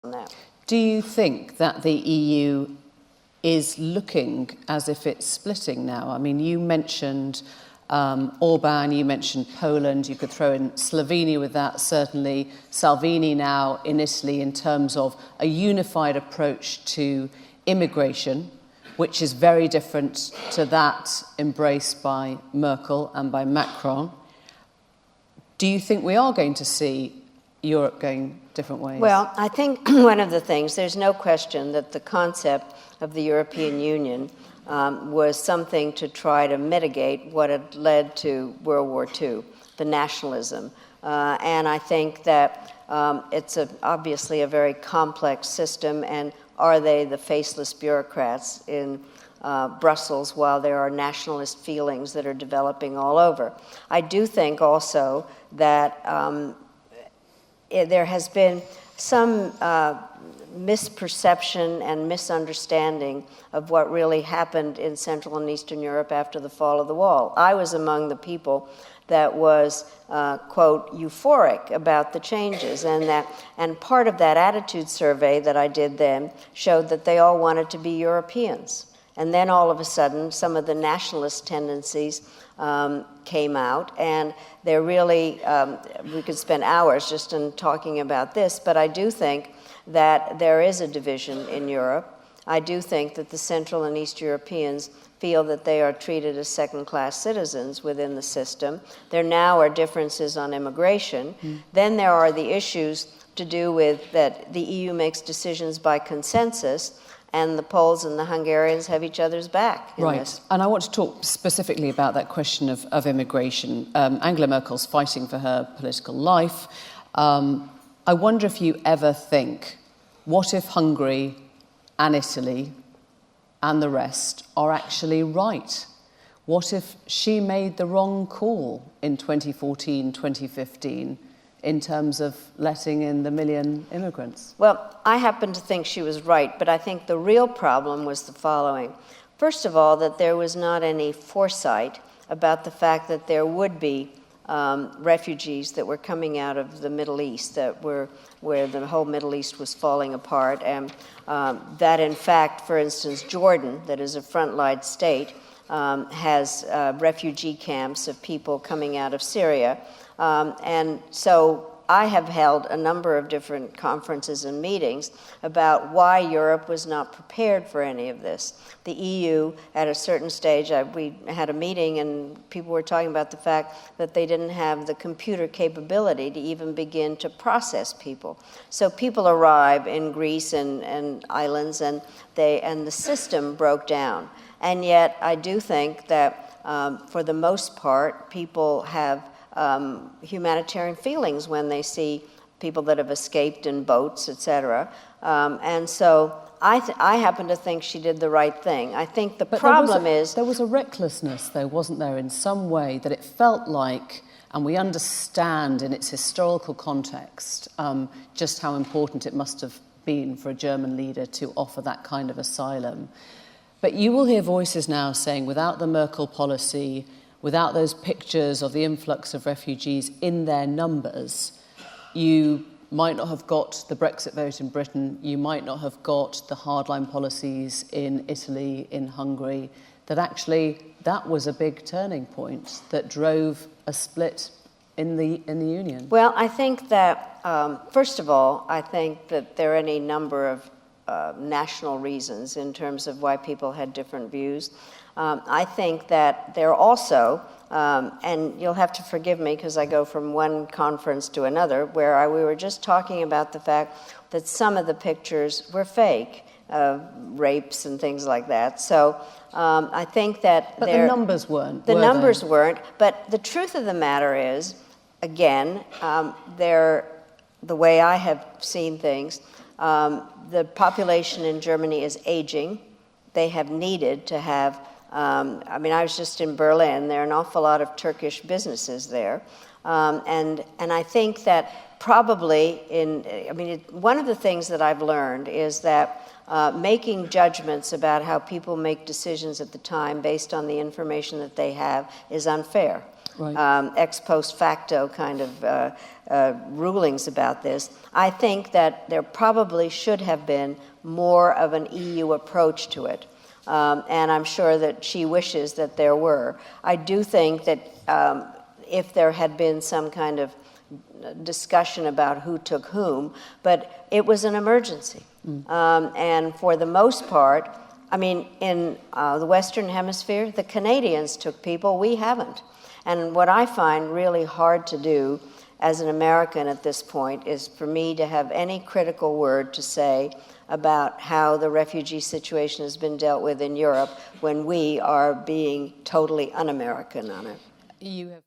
on that. Do you think that the EU is looking as if it's splitting now? I mean, you mentioned Orban, you mentioned Poland, you could throw in Slovenia with that, certainly Salvini now in Italy, in terms of a unified approach to immigration, which is very different to that embraced by Merkel and by Macron. Do you think we are going to see Europe going different ways? Well, I think one of the things, there's no question that the concept of the European Union was something to try to mitigate what had led to World War II, the nationalism. And I think that it's obviously a very complex system, and are they the faceless bureaucrats in Brussels while there are nationalist feelings that are developing all over? I do think also that there has been some misperception and misunderstanding of what really happened in Central and Eastern Europe after the fall of the wall. I was among the people that was, quote, euphoric about the changes, and part of that attitude survey that I did then showed that they all wanted to be Europeans. And then all of a sudden, some of the nationalist tendencies came out, and they're really, we could spend hours just in talking about this, but I do think that there is a division in Europe. I do think that the Central and East Europeans feel that they are treated as second-class citizens within the system. There now are differences on immigration. Then there are the issues to do with that the EU makes decisions by consensus, and the Poles and the Hungarians have each other's back in this. And I want to talk specifically about that question of immigration. Angela Merkel's fighting for her political life. I wonder if you ever think, what if Hungary and Italy and the rest are actually right? What if she made the wrong call in 2014, 2015, in terms of letting in the 1 million immigrants? Well, I happen to think she was right, but I think the real problem was the following. First of all, that there was not any foresight about the fact that there would be refugees that were coming out of the Middle East, that were where the whole Middle East was falling apart, and that in fact, for instance, Jordan, that is a frontline state, has refugee camps of people coming out of Syria. And so I have held a number of different conferences and meetings about why Europe was not prepared for any of this. The EU, at a certain stage, we had a meeting and people were talking about the fact that they didn't have the computer capability to even begin to process people. So people arrive in Greece and islands, and the system broke down. And yet I do think that for the most part, people have humanitarian feelings when they see people that have escaped in boats, etc. And so I happen to think she did the right thing. I think the problem is... There was a recklessness, though, wasn't there, in some way, that it felt like, and we understand in its historical context, just how important it must have been for a German leader to offer that kind of asylum. But you will hear voices now saying, without the Merkel policy, without those pictures of the influx of refugees in their numbers, you might not have got the Brexit vote in Britain, you might not have got the hardline policies in Italy, in Hungary, that actually that was a big turning point that drove a split in the Union. Well, I think that, first of all, I think that there are any number of national reasons in terms of why people had different views. I think that there also, and you'll have to forgive me because I go from one conference to another, where we were just talking about the fact that some of the pictures were fake, rapes and things like that. So I think that... But the numbers weren't, The numbers weren't, but the truth of the matter is, again, the way I have seen things, the population in Germany is aging. They have needed to have... I mean, I was just in Berlin. There are an awful lot of Turkish businesses there. And I think that probably one of the things that I've learned is that making judgments about how people make decisions at the time based on the information that they have is unfair. ex post facto kind of rulings about this. I think that there probably should have been more of an EU approach to it. And I'm sure that she wishes that there were. I do think that if there had been some kind of discussion about who took whom, but it was an emergency. And for the most part, I mean, in the Western Hemisphere, the Canadians took people, we haven't. And what I find really hard to do as an American at this point is for me to have any critical word to say about how the refugee situation has been dealt with in Europe when we are being totally un-American on it. You have